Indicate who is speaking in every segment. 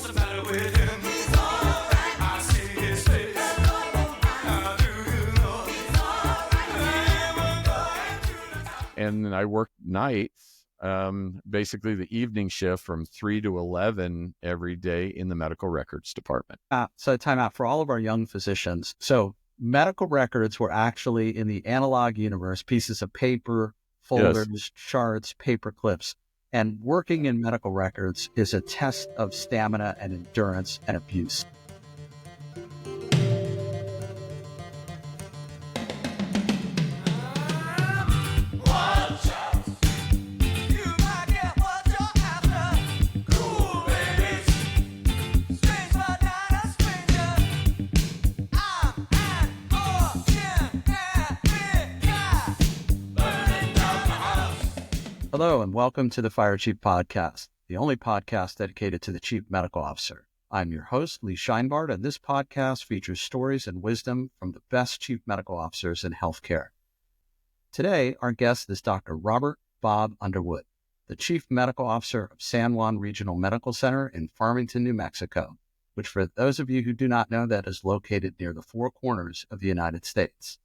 Speaker 1: the matter with him? He's alright. I see his face. How do you know? He's alright.
Speaker 2: And I worked nights, basically the evening shift from 3 to 11 every day in the medical records department.
Speaker 3: So time out for all of our young physicians. So medical records were actually in the analog universe, pieces of paper, folders, charts, paper clips. And working in medical records is a test of stamina and endurance and abuse.
Speaker 1: Watch out. You might get what you're after. Cool babies. Strange but not a stranger. I'm an ordinary guy. Burning down the house.
Speaker 3: Hello, and welcome to the Fire Chief Podcast, the only podcast dedicated to the Chief Medical Officer. I'm your host, Lee Scheinbart, and this podcast features stories and wisdom from the best Chief Medical Officers in healthcare. Today, our guest is Dr. Robert Bob Underwood, the Chief Medical Officer of San Juan Regional Medical Center in Farmington, New Mexico, which for those of you who do not know, that is located near the four corners of the United States.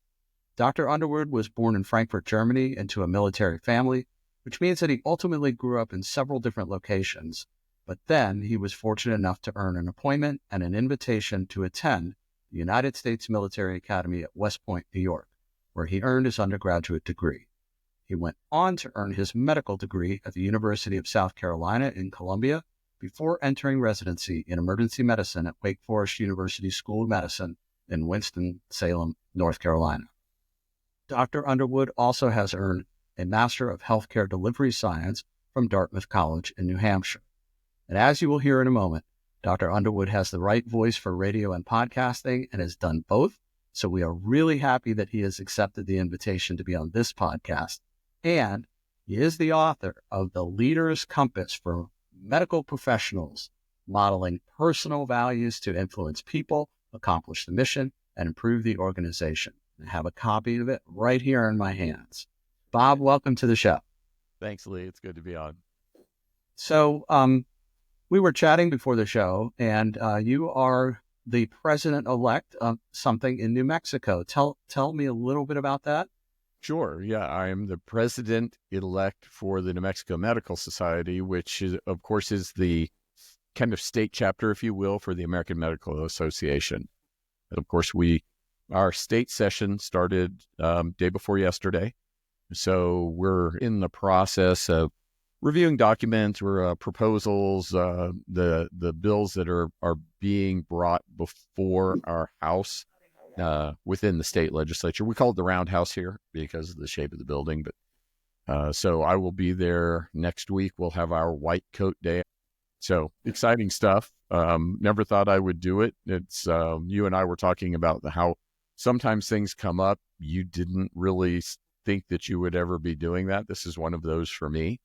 Speaker 3: Dr. Underwood was born in Frankfurt, Germany, into a military family, which means that he ultimately grew up in several different locations, but then he was fortunate enough to earn an appointment and an invitation to attend the United States Military Academy at West Point, New York, where he earned his undergraduate degree. He went on to earn his medical degree at the University of South Carolina in Columbia before entering residency in emergency medicine at Wake Forest University School of Medicine in Winston-Salem, North Carolina. Dr. Underwood also has earned a Master of Healthcare Delivery Science from Dartmouth College in New Hampshire. And as you will hear in a moment, Dr. Underwood has the right voice for radio and podcasting and has done both. So we are really happy that he has accepted the invitation to be on this podcast. And he is the author of The Leader's Compass for Medical Professionals, modeling personal values to influence people, accomplish the mission, and improve the organization. I have a copy of it right here in my hands. Bob, welcome to the show.
Speaker 2: Thanks, Lee. It's good to be on.
Speaker 3: So we were chatting before the show, and you are the president-elect of something in New Mexico. Tell me a little bit about that.
Speaker 2: Sure. Yeah, I am the president-elect for the New Mexico Medical Society, which is, of course, is the kind of state chapter, if you will, for the American Medical Association. And of course, our state session started day before yesterday. So we're in the process of reviewing documents or proposals, the bills that are being brought before our House within the state legislature. We call it the roundhouse here because of the shape of the building. But so I will be there next week. We'll have our white coat day. So exciting stuff. Never thought I would do it. It's you and I were talking about how sometimes things come up. You didn't really think that you would ever be doing that. This is one of those for me.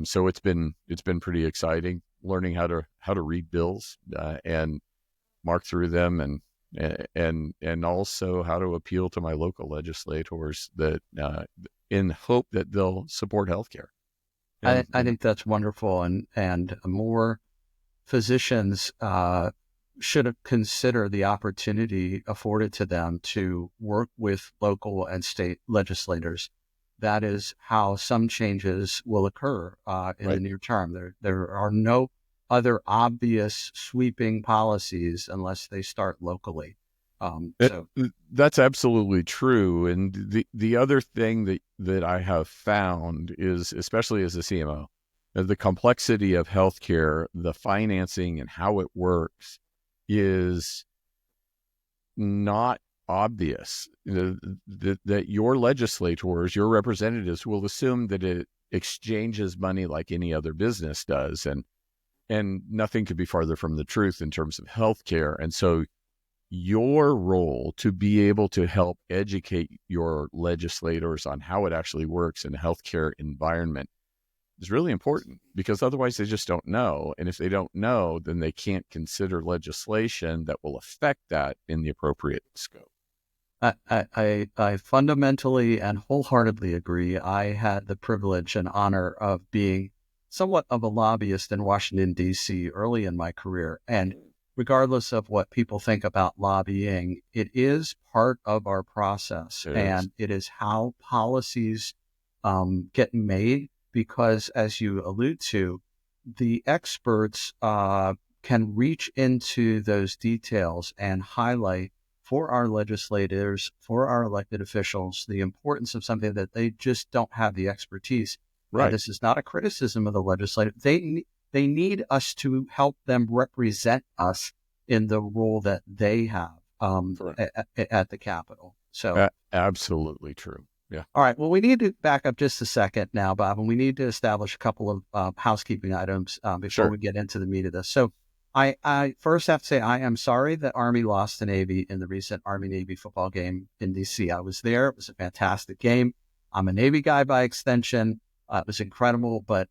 Speaker 2: So it's been pretty exciting learning how to read bills and mark through them and also how to appeal to my local legislators that in hope that they'll support healthcare.
Speaker 3: I think that's wonderful, and more physicians should consider the opportunity afforded to them to work with local and state legislators. That is how some changes will occur in the near term. There are no other obvious sweeping policies unless they start locally.
Speaker 2: That's absolutely true. And the other thing that I have found is, especially as a CMO, the complexity of healthcare, the financing and how it works is not obvious. That your legislators, your representatives will assume that it exchanges money like any other business does. And nothing could be farther from the truth in terms of healthcare. And so your role to be able to help educate your legislators on how it actually works in a healthcare environment is really important, because otherwise they just don't know. And if they don't know, then they can't consider legislation that will affect that in the appropriate scope.
Speaker 3: I fundamentally and wholeheartedly agree. I had the privilege and honor of being somewhat of a lobbyist in Washington, D.C. early in my career. And regardless of what people think about lobbying, it is part of our process.
Speaker 2: It is.
Speaker 3: And it is how policies get made, because as you allude to, the experts can reach into those details and highlight for our legislators, for our elected officials, the importance of something that they just don't have the expertise.
Speaker 2: Right.
Speaker 3: This is not a criticism of the legislative. They need us to help them represent us in the role that they have at the Capitol. So
Speaker 2: Absolutely true. Yeah.
Speaker 3: all right. Well, we need to back up just a second now, Bob, and we need to establish a couple of housekeeping items before
Speaker 2: Sure.
Speaker 3: we get into the meat of this. So I first have to say I am sorry that Army lost to Navy in the recent Army-Navy football game in D.C. I was there. It was a fantastic game. I'm a Navy guy by extension. It was incredible. But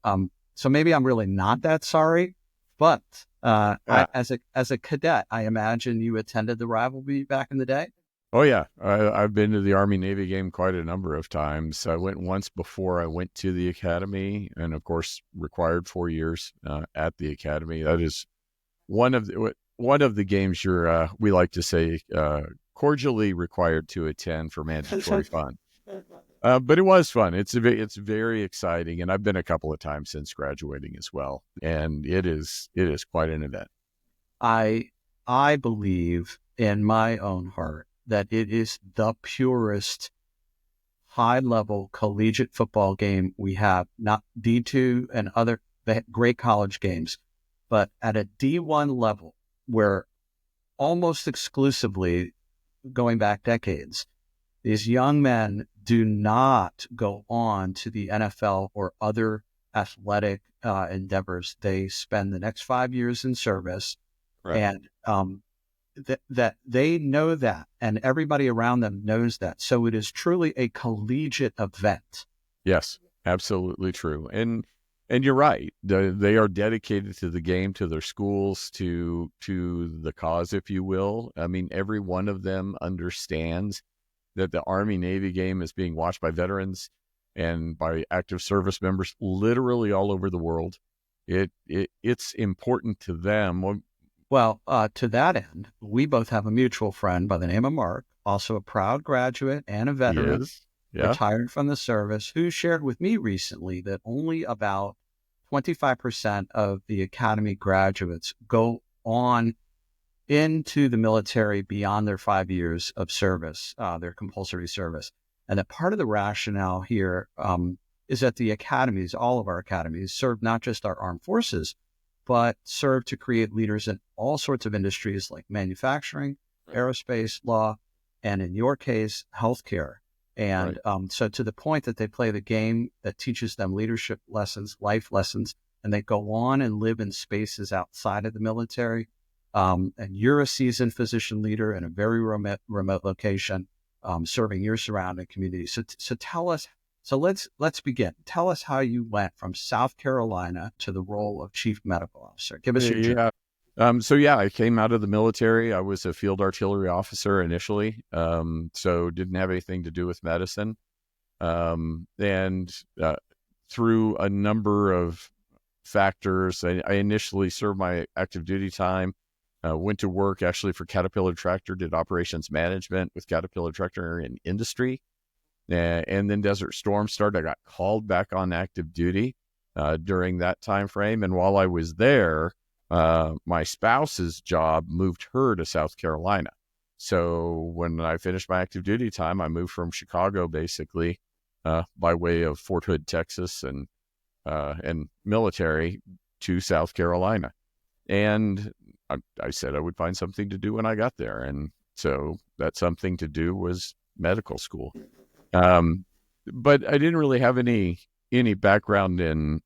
Speaker 3: so maybe I'm really not that sorry. But as a cadet, I imagine you attended the rivalry back in the day.
Speaker 2: Oh, yeah. I've been to the Army-Navy game quite a number of times. I went once before I went to the academy, and of course, required 4 years at the academy. That is one of the games we like to say cordially required to attend for mandatory fun. But it was fun. It's very exciting, and I've been a couple of times since graduating as well, and it is quite an event.
Speaker 3: I believe in my own heart that it is the purest high-level collegiate football game we have, not D2 and other great college games, but at a D1 level where almost exclusively, going back decades, these young men do not go on to the NFL or other athletic endeavors. They spend the next 5 years in service,
Speaker 2: Right.
Speaker 3: and that they know that, and everybody around them knows that. So it is truly a collegiate event.
Speaker 2: Yes, absolutely true. And you're right. They are dedicated to the game, to their schools, to the cause, if you will. I mean, every one of them understands that the Army-Navy game is being watched by veterans and by active service members literally all over the world. It's important to them.
Speaker 3: Well, to that end, we both have a mutual friend by the name of Mark, also a proud graduate and a veteran, retired from the service, who shared with me recently that only about 25% of the academy graduates go on into the military beyond their 5 years of service, their compulsory service. And that part of the rationale here is that the academies, all of our academies, serve not just our armed forces, but serve to create leaders in all sorts of industries like manufacturing, aerospace, law, and in your case, healthcare. And so to the point that they play the game that teaches them leadership lessons, life lessons, and they go on and live in spaces outside of the military. And you're a seasoned physician leader in a very remote location, serving your surrounding community. So tell us. So let's begin. Tell us how you went from South Carolina to the role of chief medical officer. Give us your journey.
Speaker 2: I came out of the military. I was a field artillery officer initially, so didn't have anything to do with medicine. And through a number of factors, I initially served my active duty time, went to work actually for Caterpillar Tractor, did operations management with Caterpillar Tractor in industry. And then Desert Storm started. I got called back on active duty during that time frame. And while I was there, my spouse's job moved her to South Carolina. So when I finished my active duty time, I moved from Chicago, basically, by way of Fort Hood, Texas, and military to South Carolina. And I said I would find something to do when I got there. And so that something to do was medical school. But I didn't really have any background in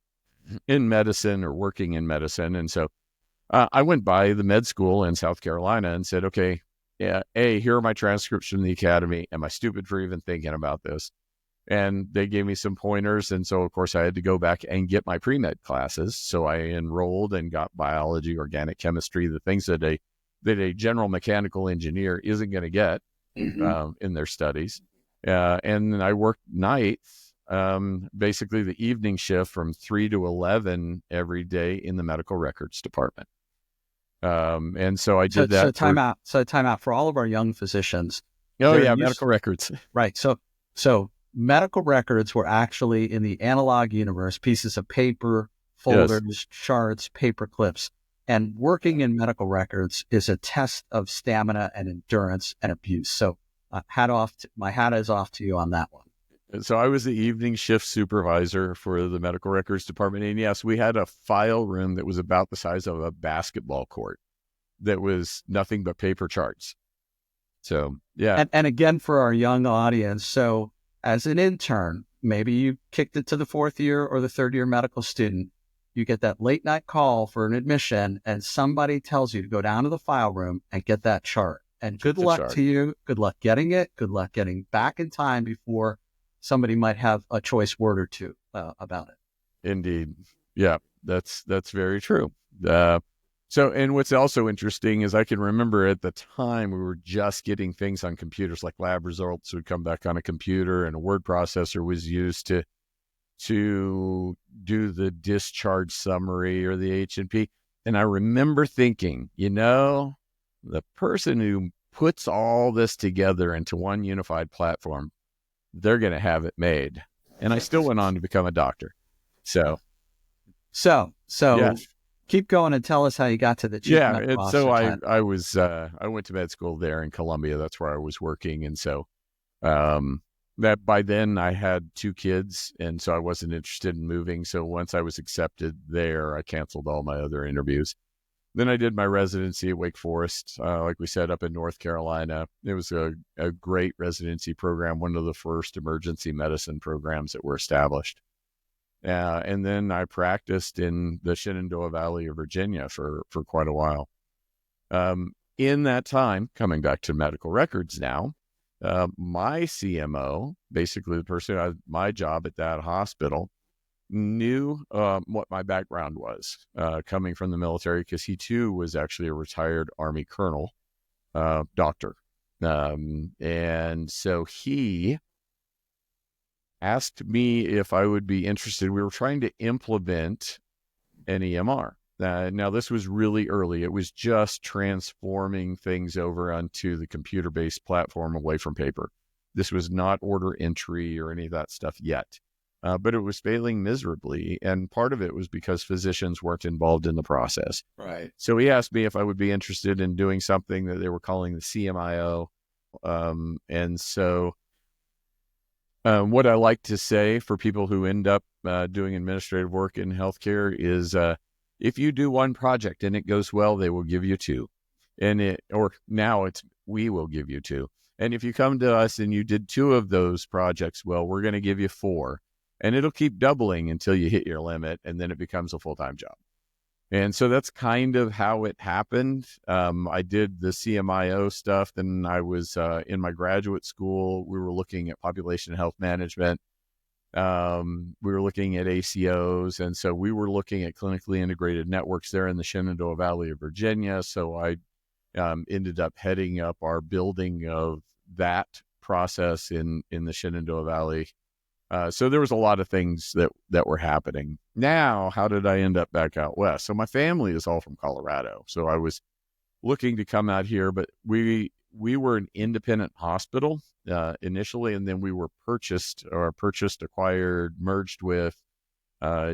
Speaker 2: medicine or working in medicine. And so I went by the med school in South Carolina and said, okay, here are my transcripts from the academy. Am I stupid for even thinking about this? And they gave me some pointers. And so, of course, I had to go back and get my pre-med classes. So I enrolled and got biology, organic chemistry, the things that a general mechanical engineer isn't going to get in their studies. And then I worked nights basically the evening shift from 3 to 11 every day in the medical records department. And so I did that.
Speaker 3: Time out for all of our young physicians.
Speaker 2: Oh yeah, medical records.
Speaker 3: Right. So medical records were actually in the analog universe, pieces of paper, folders, charts, paper clips. And working in medical records is a test of stamina and endurance and abuse. So my hat is off to you on that one.
Speaker 2: So I was the evening shift supervisor for the medical records department. And yes, we had a file room that was about the size of a basketball court that was nothing but paper charts. So, yeah.
Speaker 3: And again, for our young audience, so as an intern, maybe you kicked it to the fourth year or the third year medical student, you get that late night call for an admission and somebody tells you to go down to the file room and get that chart. And good luck to you. Good luck getting it. Good luck getting back in time before somebody might have a choice word or two about it.
Speaker 2: Indeed. Yeah, that's very true. And what's also interesting is I can remember at the time we were just getting things on computers, like lab results would come back on a computer, and a word processor was used to do the discharge summary or the H&P. And I remember thinking, the person who puts all this together into one unified platform, they're going to have it made. And I still went on to become a doctor. So
Speaker 3: yeah. Keep going and tell us how you got to the chief medical officer.
Speaker 2: So I went to med school there in Columbia. That's where I was working. And so that by then I had 2 kids, and so I wasn't interested in moving. So once I was accepted there, I canceled all my other interviews. Then I did my residency at Wake Forest, like we said, up in North Carolina. It was a great residency program, one of the first emergency medicine programs that were established. And then I practiced in the Shenandoah Valley of Virginia for quite a while. In that time, coming back to medical records now, my CMO, basically the person who had my job at that hospital, knew what my background was, coming from the military, because he too was actually a retired Army colonel, doctor. And so he asked me if I would be interested. We were trying to implement an EMR. Now, this was really early. It was just transforming things over onto the computer-based platform away from paper. This was not order entry or any of that stuff yet. But it was failing miserably. And part of it was because physicians weren't involved in the process.
Speaker 3: Right.
Speaker 2: So he asked me if I would be interested in doing something that they were calling the CMIO. And so what I like to say for people who end up doing administrative work in healthcare is if you do one project and it goes well, they will give you 2. We will give you 2. And if you come to us and you did 2 of those projects well, we're going to give you 4. And it'll keep doubling until you hit your limit, and then it becomes a full-time job. And so that's kind of how it happened. I did the CMIO stuff. Then I was in my graduate school. We were looking at population health management. We were looking at ACOs. And so we were looking at clinically integrated networks there in the Shenandoah Valley of Virginia. So I ended up heading up our building of that process in the Shenandoah Valley. So there was a lot of things that were happening. Now, how did I end up back out west? So my family is all from Colorado. So I was looking to come out here, but we were an independent hospital initially, and then we were acquired, merged with,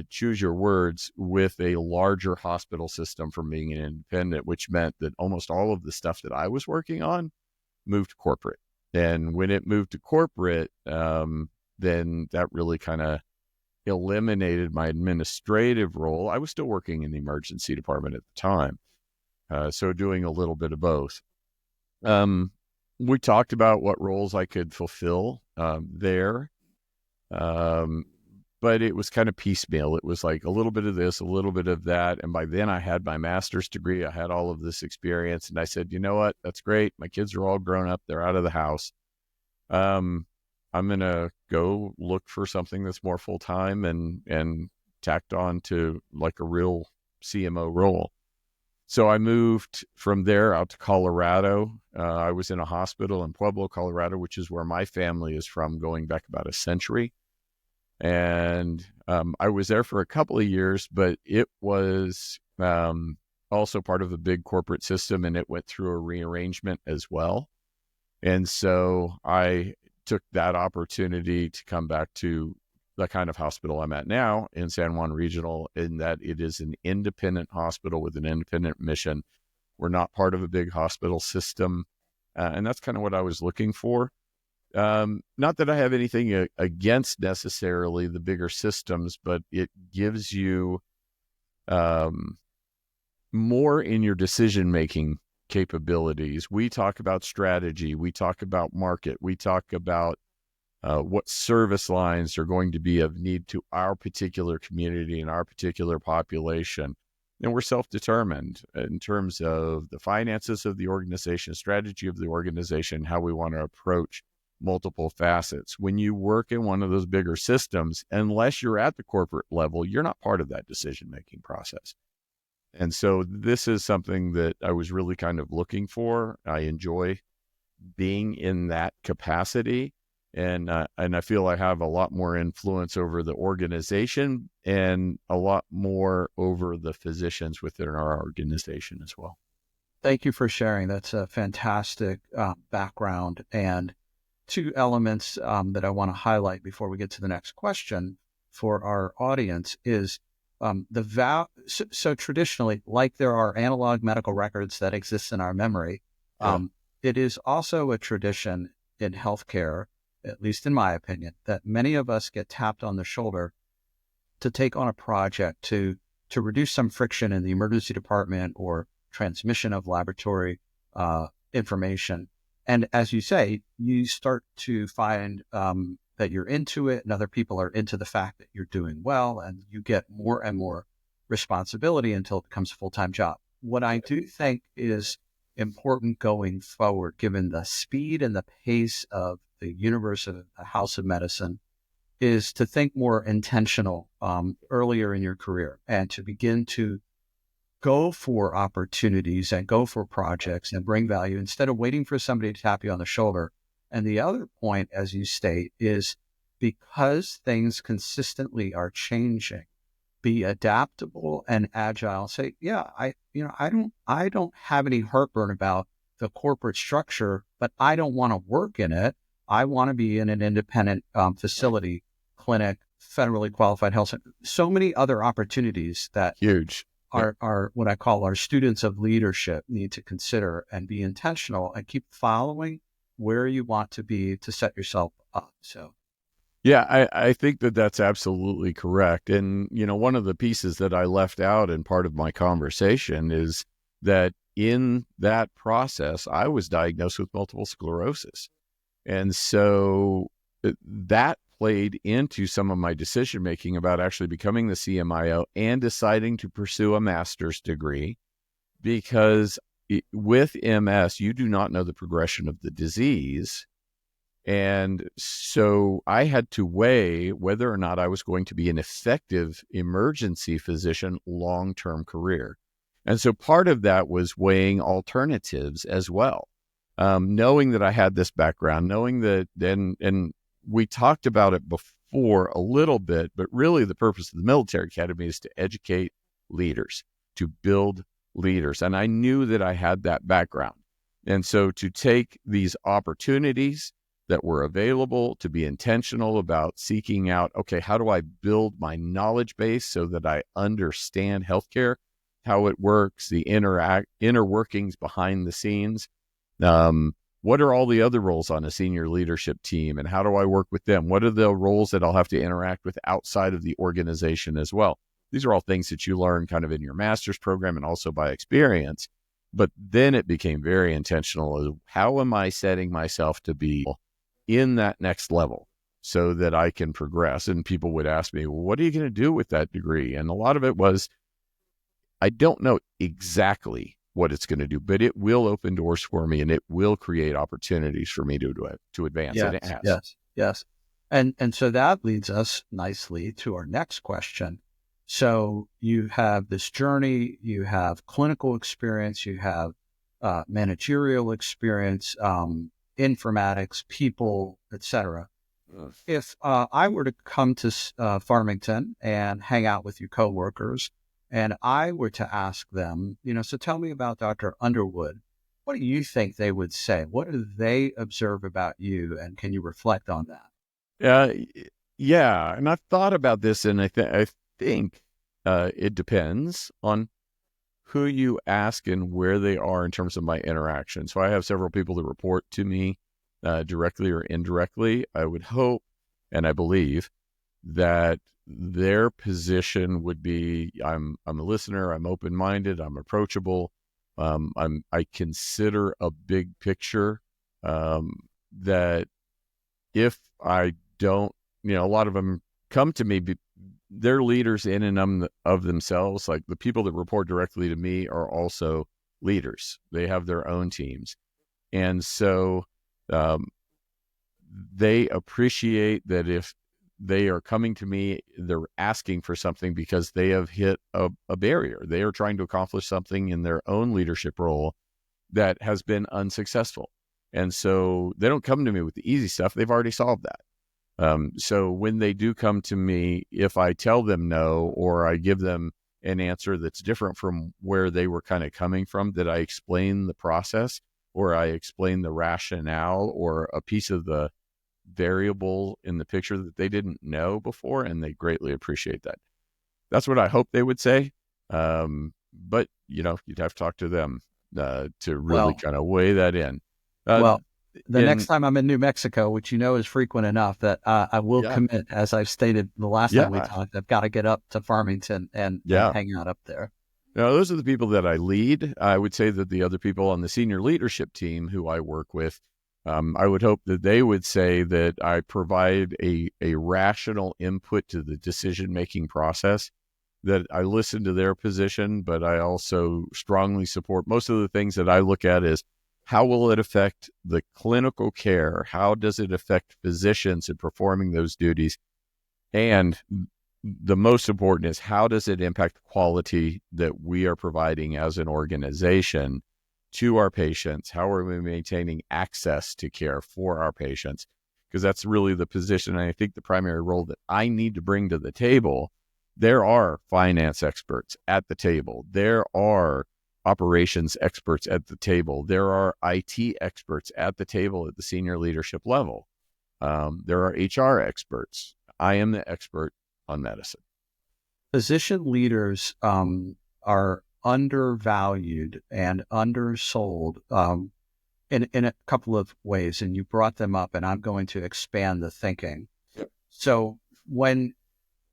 Speaker 2: choose your words, with a larger hospital system from being an independent, which meant that almost all of the stuff that I was working on moved to corporate. And when it moved to corporate, then that really kind of eliminated my administrative role. I was still working in the emergency department at the time, so doing a little bit of both. We talked about what roles I could fulfill there, but it was kind of piecemeal. It was like a little bit of this, a little bit of that. And by then I had my master's degree. I had all of this experience. And I said, you know what? That's great. My kids are all grown up. They're out of the house. I'm going to go look for something that's more full-time and tacked on to like a real CMO role. So I moved from there out to Colorado. I was in a hospital in Pueblo, Colorado, which is where my family is from, going back about a century. And I was there for a couple of years, but it was also part of a big corporate system, and it went through a rearrangement as well. And so I took that opportunity to come back to the kind of hospital I'm at now in San Juan Regional, in that it is an independent hospital with an independent mission. We're not part of a big hospital system. And that's kind of what I was looking for. Not that I have anything against necessarily the bigger systems, but it gives you more in your decision-making capabilities. We talk about strategy. We talk about market. We talk about what service lines are going to be of need to our particular community and our particular population. And we're self-determined in terms of the finances of the organization, strategy of the organization, how we want to approach multiple facets. When you work in one of those bigger systems, unless you're at the corporate level, you're not part of that decision-making process. And so this is something that I was really kind of looking for. I enjoy being in that capacity. And I feel I have a lot more influence over the organization and a lot more over the physicians within our organization as well.
Speaker 3: Thank you for sharing. That's a fantastic background. And two elements that I want to highlight before we get to the next question for our audience is so traditionally, like there are analog medical records that exist in our memory, it is also a tradition in healthcare, at least in my opinion, that many of us get tapped on the shoulder to take on a project to reduce some friction in the emergency department or transmission of laboratory information. And as you say, you start to find that you're into it and other people are into the fact that you're doing well, and you get more and more responsibility until it becomes a full-time job. What I do think is important going forward, given the speed and the pace of the universe of the House of Medicine, is to think more intentional earlier in your career and to begin to go for opportunities and go for projects and bring value instead of waiting for somebody to tap you on the shoulder. And the other point, as you state, is because things consistently are changing, be adaptable and agile. Say, yeah, I don't have any heartburn about the corporate structure, but I don't want to work in it. I want to be in an independent facility, clinic, federally qualified health center. So many other opportunities that
Speaker 2: Huge.
Speaker 3: Are what I call our students of leadership need to consider and be intentional and keep following where you want to be to set yourself up. So,
Speaker 2: yeah, I think that that's absolutely correct. And, one of the pieces that I left out in part of my conversation is that in that process, I was diagnosed with multiple sclerosis. And so that played into some of my decision making about actually becoming the CMIO and deciding to pursue a master's degree, because with MS, you do not know the progression of the disease. And so I had to weigh whether or not I was going to be an effective emergency physician long-term career. And so part of that was weighing alternatives as well. Knowing that I had this background, knowing that, and we talked about it before a little bit, but really the purpose of the military academy is to educate leaders, to build leaders. And I knew that I had that background. And so to take these opportunities that were available, to be intentional about seeking out, okay, how do I build my knowledge base so that I understand healthcare, how it works, the inner workings behind the scenes. What are all the other roles on a senior leadership team, and how do I work with them? What are the roles that I'll have to interact with outside of the organization as well? These are all things that you learn kind of in your master's program and also by experience. But then it became very intentional. How am I setting myself to be in that next level so that I can progress? And people would ask me, well, what are you going to do with that degree? And a lot of it was, I don't know exactly what it's going to do, but it will open doors for me and it will create opportunities for me to advance.
Speaker 3: yes,
Speaker 2: And it has.
Speaker 3: yes. And so that leads us nicely to our next question. So you have this journey, you have clinical experience, you have managerial experience, informatics, people, etc. If I were to come to Farmington and hang out with your coworkers, and I were to ask them, so tell me about Dr. Underwood, what do you think they would say? What do they observe about you, and can you reflect on that?
Speaker 2: Yeah, and I've thought about this, and I think it depends on who you ask and where they are in terms of my interaction. So I have several people that report to me directly or indirectly. I would hope and I believe that their position would be I'm a listener, I'm open-minded, I'm approachable, I consider a big picture, that if I don't, a lot of them come to me, they're leaders in and of themselves. Like the people that report directly to me are also leaders. They have their own teams. And so they appreciate that if they are coming to me, they're asking for something because they have hit a barrier. They are trying to accomplish something in their own leadership role that has been unsuccessful. And so they don't come to me with the easy stuff. They've already solved that. So when they do come to me, if I tell them no, or I give them an answer that's different from where they were kind of coming from, that I explain the process, or I explain the rationale, or a piece of the variable in the picture that they didn't know before, and they greatly appreciate that. That's what I hope they would say. But, you'd have to talk to them to really
Speaker 3: Well,
Speaker 2: kind of weigh that in.
Speaker 3: well, the next
Speaker 2: And
Speaker 3: time I'm in New Mexico, which is frequent enough, that I will
Speaker 2: yeah,
Speaker 3: commit, as I've stated the last time we
Speaker 2: yeah,
Speaker 3: talked, I've got to get up to Farmington and
Speaker 2: yeah.
Speaker 3: hang out up there.
Speaker 2: Now, those are the people that I lead. I would say that the other people on the senior leadership team who I work with, I would hope that they would say that I provide a rational input to the decision-making process, that I listen to their position, but I also strongly support. Most of the things that I look at is, how will it affect the clinical care? How does it affect physicians in performing those duties? And the most important is, how does it impact the quality that we are providing as an organization to our patients? How are we maintaining access to care for our patients? Because that's really the position, and I think the primary role that I need to bring to the table. There are finance experts at the table. There are operations experts at the table. There are IT experts at the table at the senior leadership level. There are HR experts. I am the expert on medicine.
Speaker 3: Physician leaders are undervalued and undersold in a couple of ways, and you brought them up, and I'm going to expand the thinking.
Speaker 2: Yep.
Speaker 3: So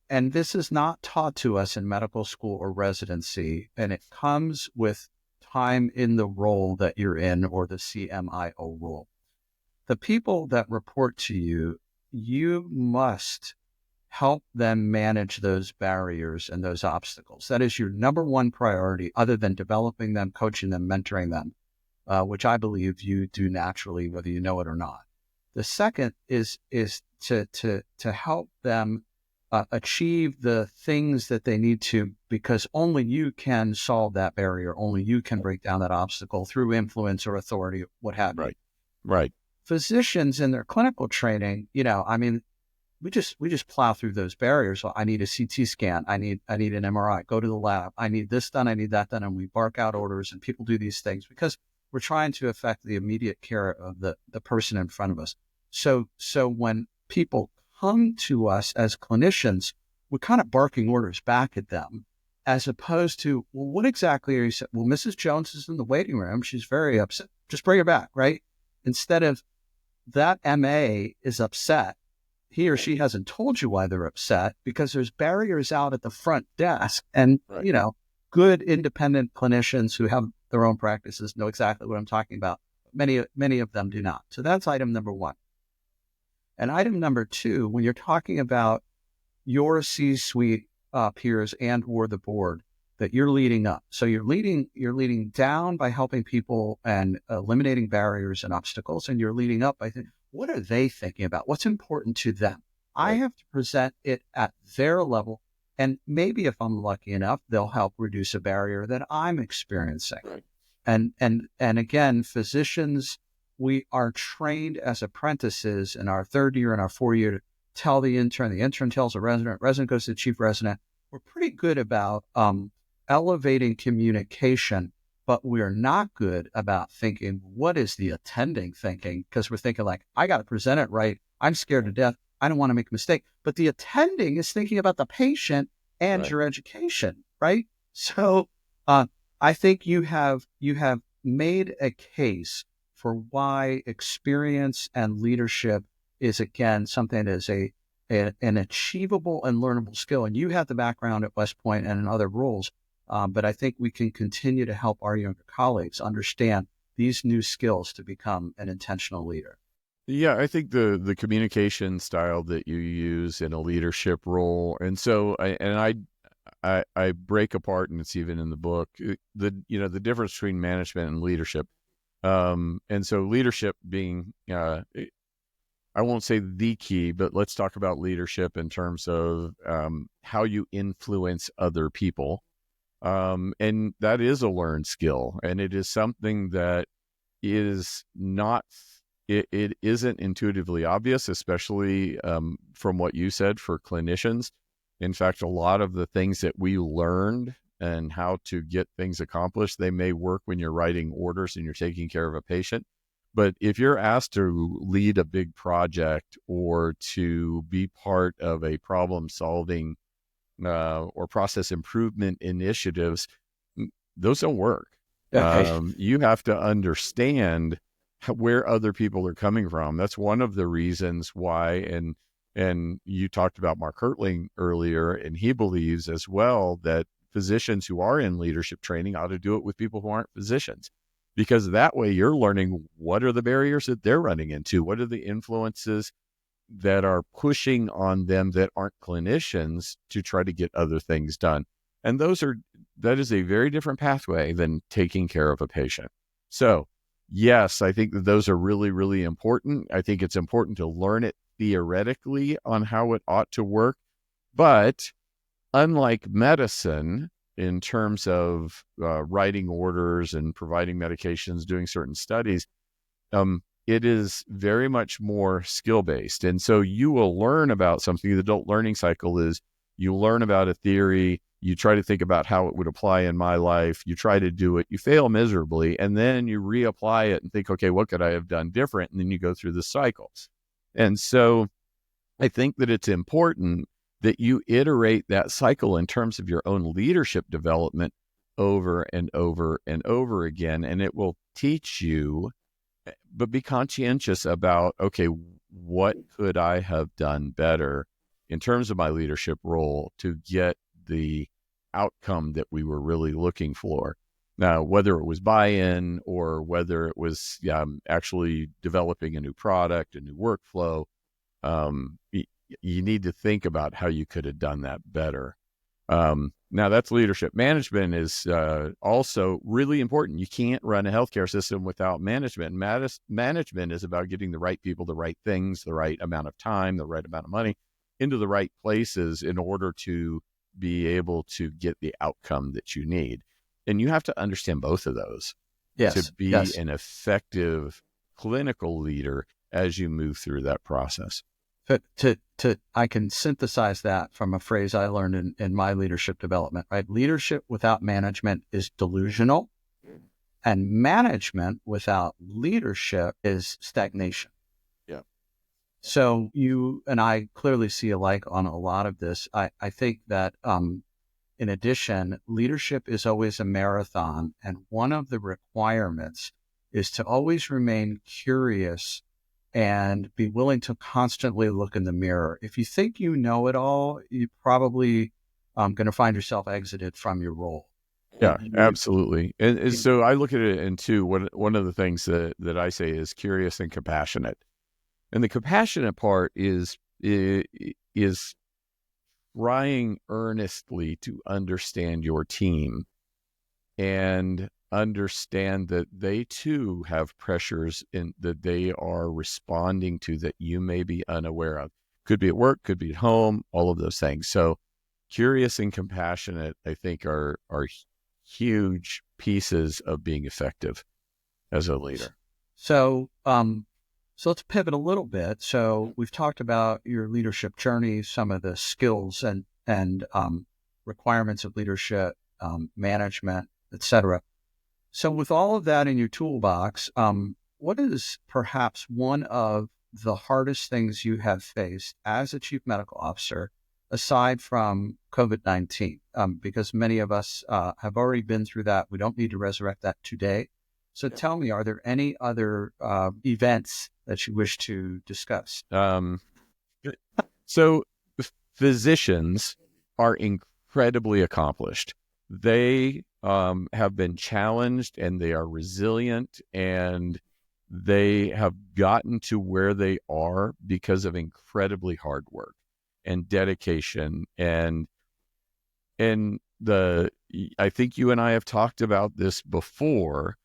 Speaker 3: and this is not taught to us in medical school or residency, and it comes with time in the role that you're in, or the CMIO role. The people that report to you, you must help them manage those barriers and those obstacles. That is your number one priority, other than developing them, coaching them, mentoring them, which I believe you do naturally, whether you know it or not. The second is to help them achieve the things that they need to, because only you can solve that barrier. Only you can break down that obstacle through influence or authority, what have you.
Speaker 2: Right.
Speaker 3: Physicians in their clinical training, we just plow through those barriers. So I need a CT scan. I need an MRI. Go to the lab. I need this done. I need that done. And we bark out orders, and people do these things because we're trying to affect the immediate care of the person in front of us. So when people come to us as clinicians, we're kind of barking orders back at them, as opposed to, well, what exactly are you saying? Well, Mrs. Jones is in the waiting room. She's very upset. Just bring her back, right? Instead of, that MA is upset. He or she hasn't told you why they're upset, because there's barriers out at the front desk. And,
Speaker 2: Right.
Speaker 3: Good independent clinicians who have their own practices know exactly what I'm talking about. Many of them do not. So that's item number one. And item number two, when you're talking about your C-suite peers and or the board that you're leading up. So you're leading down by helping people and eliminating barriers and obstacles. And you're leading up by thinking, what are they thinking about? What's important to them? I
Speaker 2: Right.
Speaker 3: have to present it at their level. And maybe if I'm lucky enough, they'll help reduce a barrier that I'm experiencing.
Speaker 2: Right.
Speaker 3: And again, physicians we are trained as apprentices in our third year and our fourth year to tell the intern tells the resident goes to the chief resident. We're pretty good about elevating communication, but we're not good about thinking, what is the attending thinking? Because we're thinking like, I got to present it right. I'm scared to death. I don't want to make a mistake. But the attending is thinking about the patient and
Speaker 2: Right.
Speaker 3: your education, right? So I think you have made a case for why experience and leadership is, again, something that is an achievable and learnable skill. And you have the background at West Point and in other roles, but I think we can continue to help our younger colleagues understand these new skills to become an intentional leader.
Speaker 2: Yeah, I think the communication style that you use in a leadership role, and so I break apart, and it's even in the book, the difference between management and leadership. And so leadership being, I won't say the key, but let's talk about leadership in terms of how you influence other people. And that is a learned skill, and it is something that is not, it isn't intuitively obvious, especially from what you said for clinicians. In fact, a lot of the things that we learned and how to get things accomplished, they may work when you're writing orders and you're taking care of a patient. But if you're asked to lead a big project or to be part of a problem solving or process improvement initiatives, those don't work.
Speaker 3: Okay.
Speaker 2: You have to understand where other people are coming from. That's one of the reasons why, and you talked about Mark Hertling earlier, and he believes as well that physicians who are in leadership training ought to do it with people who aren't physicians, because that way you're learning what are the barriers that they're running into, what are the influences that are pushing on them that aren't clinicians to try to get other things done. And that is a very different pathway than taking care of a patient. So yes, I think that those are really, really important. I think it's important to learn it theoretically on how it ought to work. But unlike medicine, in terms of writing orders and providing medications, doing certain studies, it is very much more skill-based. And so you will learn about something. The adult learning cycle is you learn about a theory, you try to think about how it would apply in my life, you try to do it, you fail miserably, and then you reapply it and think, okay, what could I have done different? And then you go through the cycles. And so I think that it's important that you iterate that cycle in terms of your own leadership development over and over and over again. And it will teach you, but be conscientious about, okay, what could I have done better in terms of my leadership role to get the outcome that we were really looking for? Now, whether it was buy-in or whether it was actually developing a new product, a new workflow, you need to think about how you could have done that better. Now, that's leadership. Management is also really important. You can't run a healthcare system without management. Management is about getting the right people, the right things, the right amount of time, the right amount of money into the right places in order to be able to get the outcome that you need. And you have to understand both of those to be an effective clinical leader as you move through that process.
Speaker 3: I can synthesize that from a phrase I learned in my leadership development, right? Leadership without management is delusional, and management without leadership is stagnation.
Speaker 2: Yeah.
Speaker 3: So you and I clearly see alike on a lot of this. I think that in addition, leadership is always a marathon, and one of the requirements is to always remain curious and be willing to constantly look in the mirror. If you think you know it all, you probably going to find yourself exited from your role.
Speaker 2: Yeah, absolutely. And so I look at it in two. One of the things that I say is curious and compassionate. And the compassionate part is trying earnestly to understand your team and understand that they too have pressures that they are responding to that you may be unaware of. Could be at work, could be at home, all of those things. So curious and compassionate, I think, are huge pieces of being effective as a leader.
Speaker 3: So, so let's pivot a little bit. So we've talked about your leadership journey, some of the skills and requirements of leadership, management, etc. So with all of that in your toolbox, what is perhaps one of the hardest things you have faced as a chief medical officer, aside from COVID-19? Because many of us have already been through that. We don't need to resurrect that today. So tell me, are there any other events that you wish to discuss?
Speaker 2: So physicians are incredibly accomplished. They have been challenged and they are resilient and they have gotten to where they are because of incredibly hard work and dedication and I think you and I have talked about this before,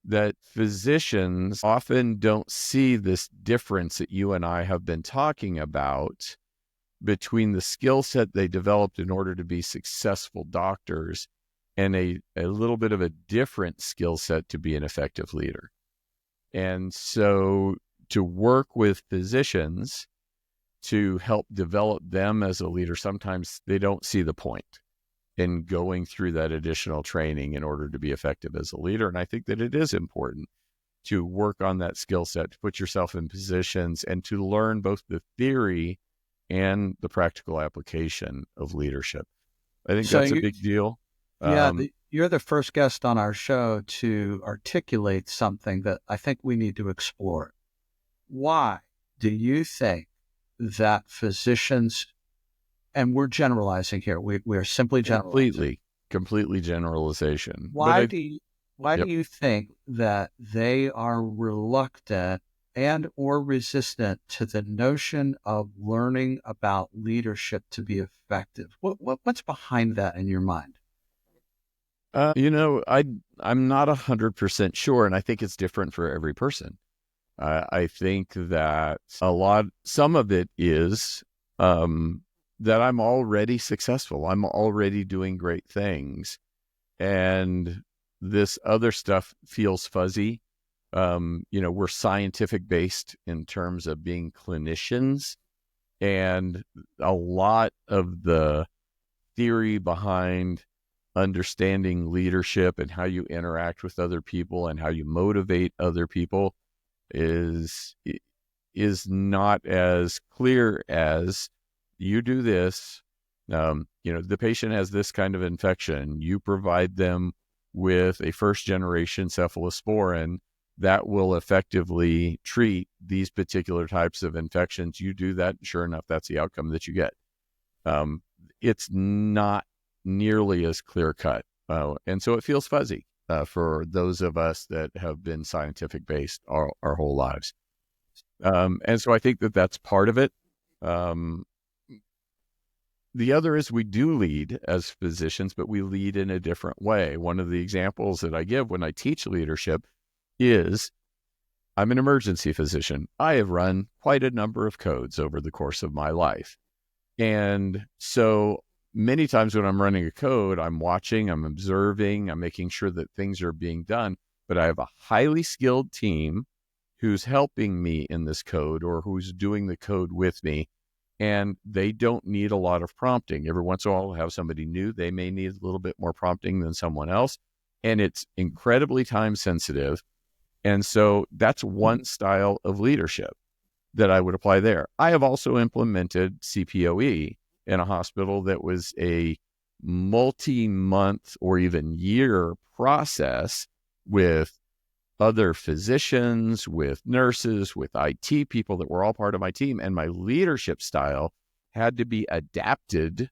Speaker 2: that physicians often don't see this difference that you and I have been talking about between the skill set they developed in order to be successful doctors and a little bit of a different skill set to be an effective leader. And so to work with physicians to help develop them as a leader, sometimes they don't see the point in going through that additional training in order to be effective as a leader. And I think that it is important to work on that skill set, to put yourself in positions and to learn both the theory and the practical application of leadership. I think
Speaker 3: So
Speaker 2: that's a big deal.
Speaker 3: you're the first guest on our show to articulate something that I think we need to explore. Why do you think that physicians, and we're generalizing here, we're simply generalizing.
Speaker 2: Completely generalization.
Speaker 3: Why
Speaker 2: But
Speaker 3: do you, why
Speaker 2: yep.
Speaker 3: do you think that they are reluctant and or resistant to the notion of learning about leadership to be effective? What's behind that in your mind?
Speaker 2: I'm not 100% sure, and I think it's different for every person. I think that some of it is that I'm already successful. I'm already doing great things. And this other stuff feels fuzzy. We're scientific based in terms of being clinicians. And a lot of the theory behind understanding leadership and how you interact with other people and how you motivate other people is not as clear as you do this. The patient has this kind of infection. You provide them with a first generation cephalosporin that will effectively treat these particular types of infections. You do that, sure enough, that's the outcome that you get. It's not nearly as clear cut. And so it feels fuzzy for those of us that have been scientific based our whole lives. And so I think that that's part of it. The other is we do lead as physicians, but we lead in a different way. One of the examples that I give when I teach leadership is I'm an emergency physician. I have run quite a number of codes over the course of my life. And so many times when I'm running a code, I'm watching, I'm observing, I'm making sure that things are being done, but I have a highly skilled team who's helping me in this code or who's doing the code with me. And they don't need a lot of prompting. Every once in a while, I'll have somebody new. They may need a little bit more prompting than someone else. And it's incredibly time sensitive. And so that's one style of leadership that I would apply there. I have also implemented CPOE in a hospital that was a multi-month or even year process with other physicians, with nurses, with IT people that were all part of my team. And my leadership style had to be adapted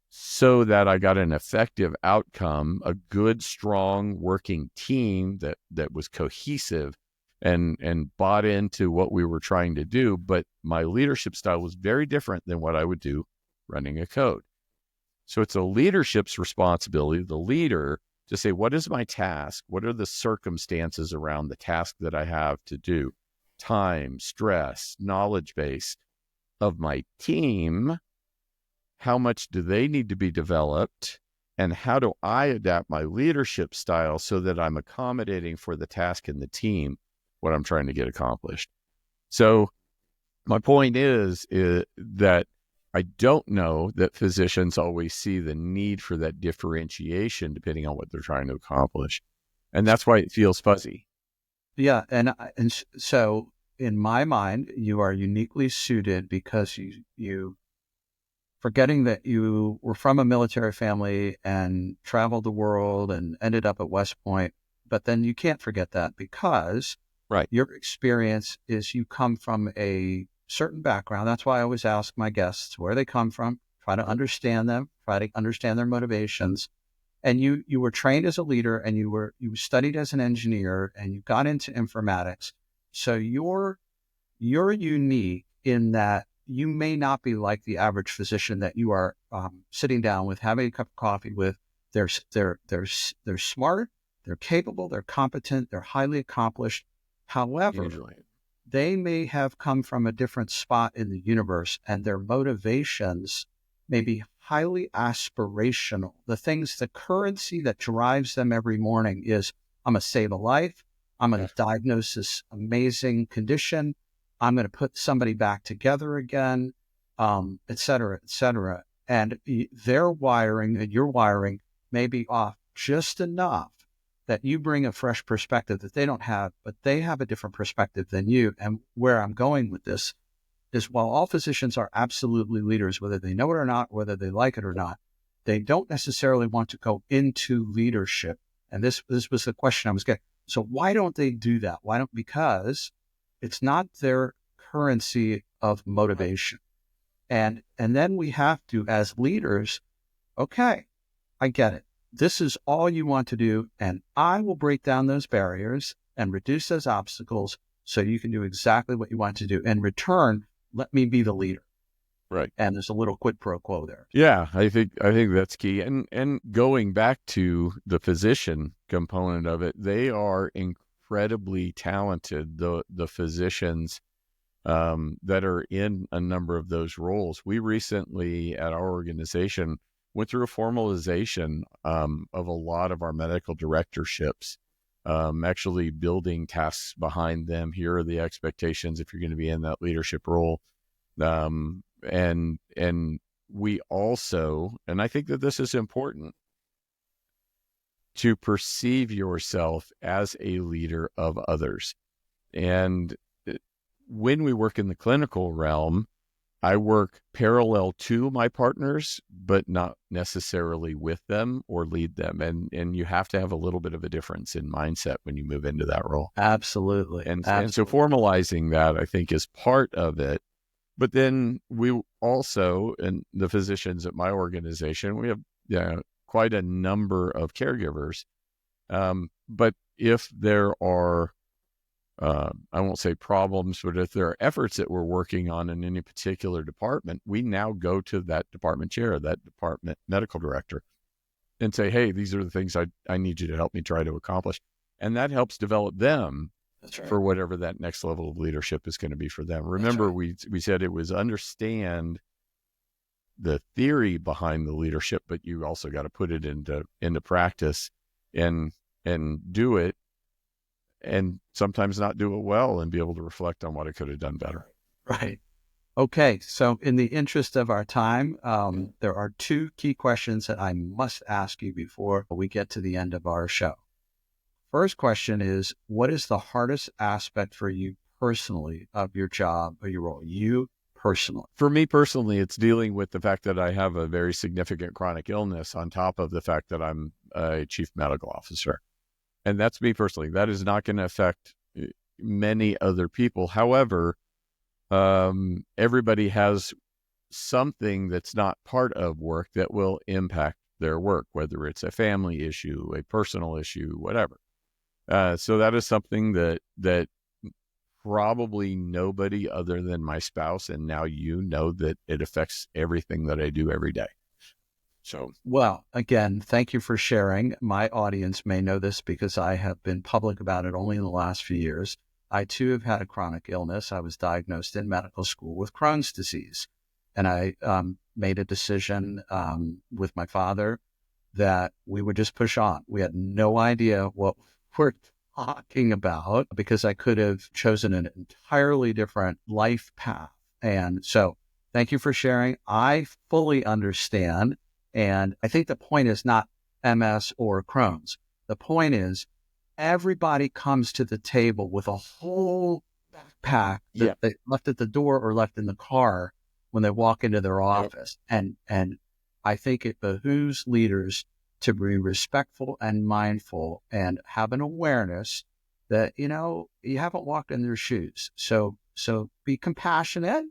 Speaker 2: so that I got an effective outcome, a good, strong working team that was cohesive and bought into what we were trying to do. But my leadership style was very different than what I would do running a code. So it's a leadership's responsibility, the leader, to say, what is my task? What are the circumstances around the task that I have to do? Time, stress, knowledge base of my team. How much do they need to be developed? And how do I adapt my leadership style so that I'm accommodating for the task and the team what I'm trying to get accomplished. So my point is that I don't know that physicians always see the need for that differentiation depending on what they're trying to accomplish. And that's why it feels fuzzy.
Speaker 3: Yeah. So in my mind, you are uniquely suited because you forgetting that you were from a military family and traveled the world and ended up at West Point. But then you can't forget that because
Speaker 2: Right.
Speaker 3: your experience is you come from a certain background. That's why I always ask my guests where they come from, try to understand them, try to understand their motivations. And you were trained as a leader and you studied as an engineer and you got into informatics. So you're unique in that you may not be like the average physician that you are sitting down with, having a cup of coffee with. They're smart, they're capable, they're competent, they're highly accomplished. However,
Speaker 2: Usually.
Speaker 3: they may have come from a different spot in the universe and their motivations may be highly aspirational. The currency that drives them every morning is, I'm going to save a life. I'm going to diagnose this amazing condition. I'm going to put somebody back together again, et cetera, et cetera. And their wiring and your wiring may be off just enough that you bring a fresh perspective that they don't have, but they have a different perspective than you. And where I'm going with this is while all physicians are absolutely leaders, whether they know it or not, whether they like it or not, they don't necessarily want to go into leadership. And this was the question I was getting. So why don't they do that? Because it's not their currency of motivation. And then we have to, as leaders, okay, I get it. This is all you want to do, and I will break down those barriers and reduce those obstacles so you can do exactly what you want to do. In return, let me be the leader.
Speaker 2: Right.
Speaker 3: And there's a little quid pro quo there.
Speaker 2: Yeah, I think that's key. And going back to the physician component of it, they are incredibly talented, the physicians that are in a number of those roles. We recently at our organization went through a formalization of a lot of our medical directorships, actually building tasks behind them. Here are the expectations if you're going to be in that leadership role. And we also, and I think that this is important, to perceive yourself as a leader of others. And when we work in the clinical realm, I work parallel to my partners, but not necessarily with them or lead them. And you have to have a little bit of a difference in mindset when you move into that role.
Speaker 3: Absolutely.
Speaker 2: And so formalizing that, I think, is part of it. But then we also, and the physicians at my organization, we have quite a number of caregivers. But if there are, I won't say problems, but if there are efforts that we're working on in any particular department, we now go to that department chair, that department medical director, and say, hey, these are the things I need you to help me try to accomplish. And that helps develop them. That's right. For whatever that next level of leadership is going to be for them. Remember, right. we said it was understand the theory behind the leadership, but you also got to put it into practice and do it, and sometimes not do it well and be able to reflect on what it could have done better.
Speaker 3: Right. Okay. So in the interest of our time, there are two key questions that I must ask you before we get to the end of our show. First question is, what is the hardest aspect for you personally of your job or your role? You personally.
Speaker 2: For me personally, it's dealing with the fact that I have a very significant chronic illness on top of the fact that I'm a chief medical officer. And that's me personally. That is not going to affect many other people. However, everybody has something that's not part of work that will impact their work, whether it's a family issue, a personal issue, whatever. So that is something that probably nobody other than my spouse, and now you know that it affects everything that I do every day. So,
Speaker 3: well, again, thank you for sharing. My audience may know this because I have been public about it only in the last few years. I too have had a chronic illness. I was diagnosed in medical school with Crohn's disease, and I made a decision with my father that we would just push on. We had no idea what talking about because I could have chosen an entirely different life path. And so thank you for sharing. I fully understand. And I think the point is not MS or Crohn's. The point is everybody comes to the table with a whole backpack that they left at the door or left in the car when they walk into their office. And I think it behooves leaders to be respectful and mindful and have an awareness that, you haven't walked in their shoes. So be compassionate,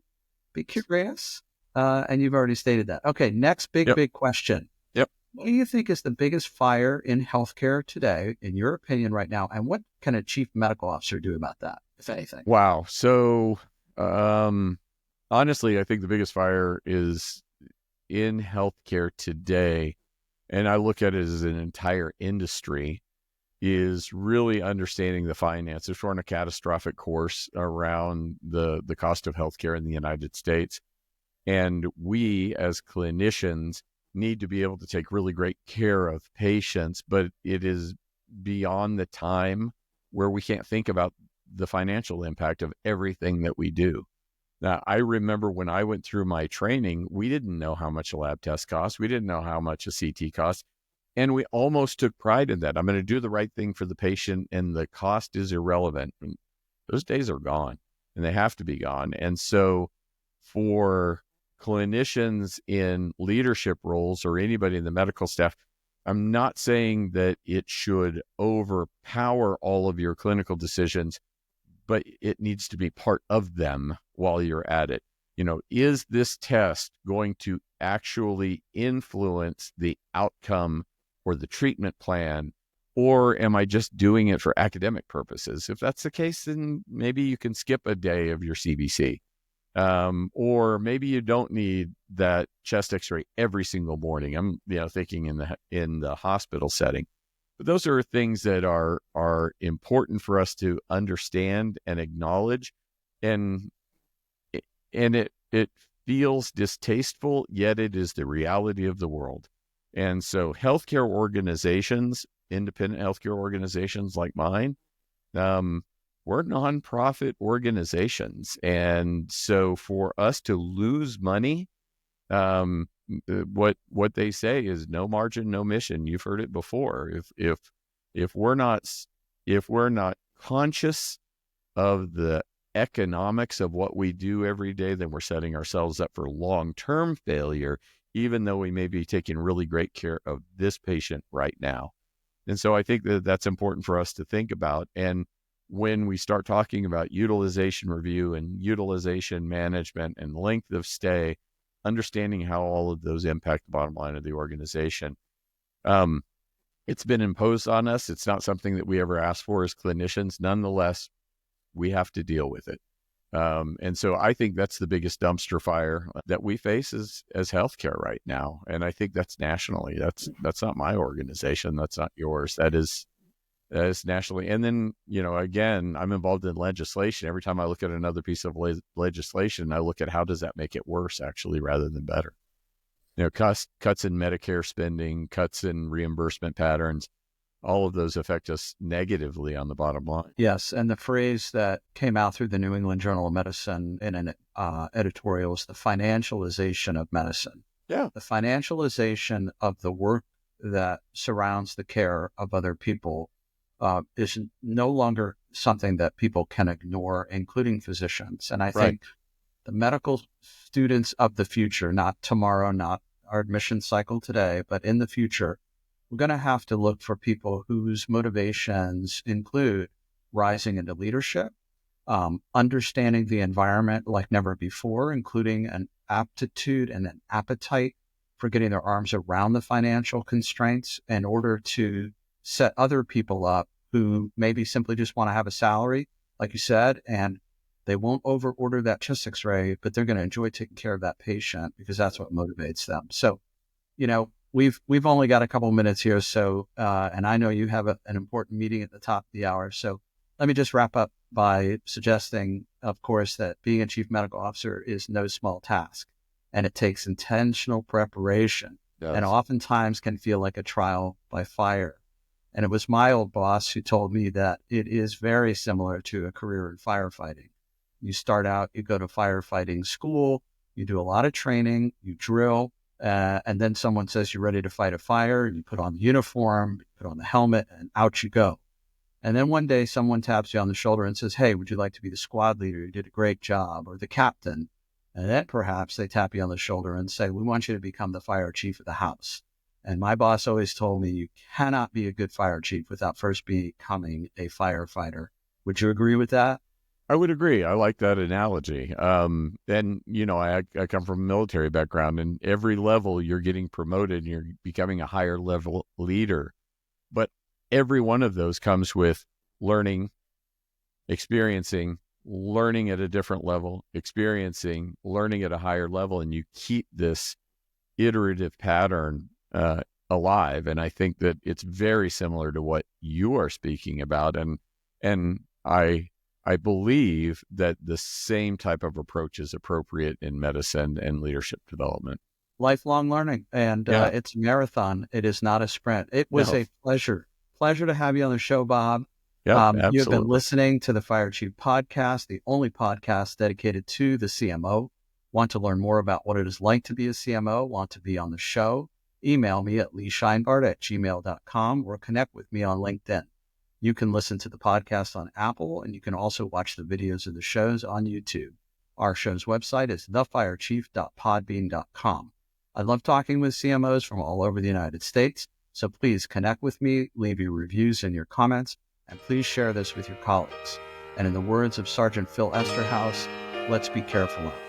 Speaker 3: be curious. And you've already stated that. Okay. Next big question.
Speaker 2: Yep.
Speaker 3: What do you think is the biggest fire in healthcare today, in your opinion right now? And what can a chief medical officer do about that, if anything?
Speaker 2: Wow. So, honestly, I think the biggest fire is in healthcare today, and I look at it as an entire industry, is really understanding the finances. We're on a catastrophic course around the cost of healthcare in the United States. And we as clinicians need to be able to take really great care of patients, but it is beyond the time where we can't think about the financial impact of everything that we do. Now, I remember when I went through my training, we didn't know how much a lab test cost. We didn't know how much a CT cost. And we almost took pride in that. I'm going to do the right thing for the patient, and the cost is irrelevant. And those days are gone, and they have to be gone. And so for clinicians in leadership roles or anybody in the medical staff, I'm not saying that it should overpower all of your clinical decisions, but it needs to be part of them while you're at it. Is this test going to actually influence the outcome or the treatment plan, or am I just doing it for academic purposes? If that's the case, then maybe you can skip a day of your CBC. Or maybe you don't need that chest X-ray every single morning. I'm, thinking in the hospital setting. But those are things that are important for us to understand and acknowledge, and it feels distasteful, yet it is the reality of the world. And so healthcare organizations, independent healthcare organizations like mine, we're nonprofit organizations. And so for us to lose money, what they say is no margin, no mission. You've heard it before. If we're not conscious of the economics of what we do every day, then we're setting ourselves up for long-term failure, even though we may be taking really great care of this patient right now. And so I think that that's important for us to think about. And when we start talking about utilization review and utilization management and length of stay, understanding how all of those impact the bottom line of the organization. It's been imposed on us. It's not something that we ever asked for as clinicians. Nonetheless, we have to deal with it. And so I think that's the biggest dumpster fire that we face as healthcare right now. And I think that's nationally. That's not my organization. That's not yours. That is nationally. And then, again, I'm involved in legislation. Every time I look at another piece of legislation, I look at how does that make it worse, actually, rather than better. Cuts in Medicare spending, cuts in reimbursement patterns, all of those affect us negatively on the bottom line.
Speaker 3: Yes. And the phrase that came out through the New England Journal of Medicine in an editorial is the financialization of medicine.
Speaker 2: Yeah.
Speaker 3: The financialization of the work that surrounds the care of other people is no longer something that people can ignore, including physicians. And I think the medical students of the future, not tomorrow, not our admission cycle today, but in the future, we're going to have to look for people whose motivations include rising into leadership, understanding the environment like never before, including an aptitude and an appetite for getting their arms around the financial constraints in order to set other people up who maybe simply just want to have a salary, like you said, and they won't over order that chest X-ray, but they're going to enjoy taking care of that patient because that's what motivates them. So, we've only got a couple minutes here. So, and I know you have an important meeting at the top of the hour. So let me just wrap up by suggesting, of course, that being a chief medical officer is no small task, and it takes intentional preparation and oftentimes can feel like a trial by fire. And it was my old boss who told me that it is very similar to a career in firefighting. You start out, you go to firefighting school, you do a lot of training, you drill, and then someone says you're ready to fight a fire. You put on the uniform, you put on the helmet, and out you go. And then one day someone taps you on the shoulder and says, hey, would you like to be the squad leader? You did a great job, or the captain. And then perhaps they tap you on the shoulder and say, we want you to become the fire chief of the house. And my boss always told me you cannot be a good fire chief without first becoming a firefighter. Would you agree with that?
Speaker 2: I would agree. I like that analogy. And, you know, I come from a military background, and every level you're getting promoted and you're becoming a higher level leader. But every one of those comes with learning, experiencing, learning at a different level, experiencing, learning at a higher level, and you keep this iterative pattern alive. And I think that it's very similar to what you are speaking about. And I believe that the same type of approach is appropriate in medicine and leadership development.
Speaker 3: Lifelong learning. And it's a marathon. It is not a sprint. It was a pleasure to have you on the show, Bob.
Speaker 2: Yeah, absolutely.
Speaker 3: You've been listening to the Fire Chief Podcast, the only podcast dedicated to the CMO. Want to learn more about what it is like to be a CMO? Want to be on the show? Email me at leescheinbart@gmail.com or connect with me on LinkedIn. You can listen to the podcast on Apple, and you can also watch the videos of the shows on YouTube. Our show's website is thefirechief.podbean.com. I love talking with CMOs from all over the United States, so please connect with me, leave your reviews and your comments, and please share this with your colleagues. And in the words of Sergeant Phil Esterhaus, let's be careful out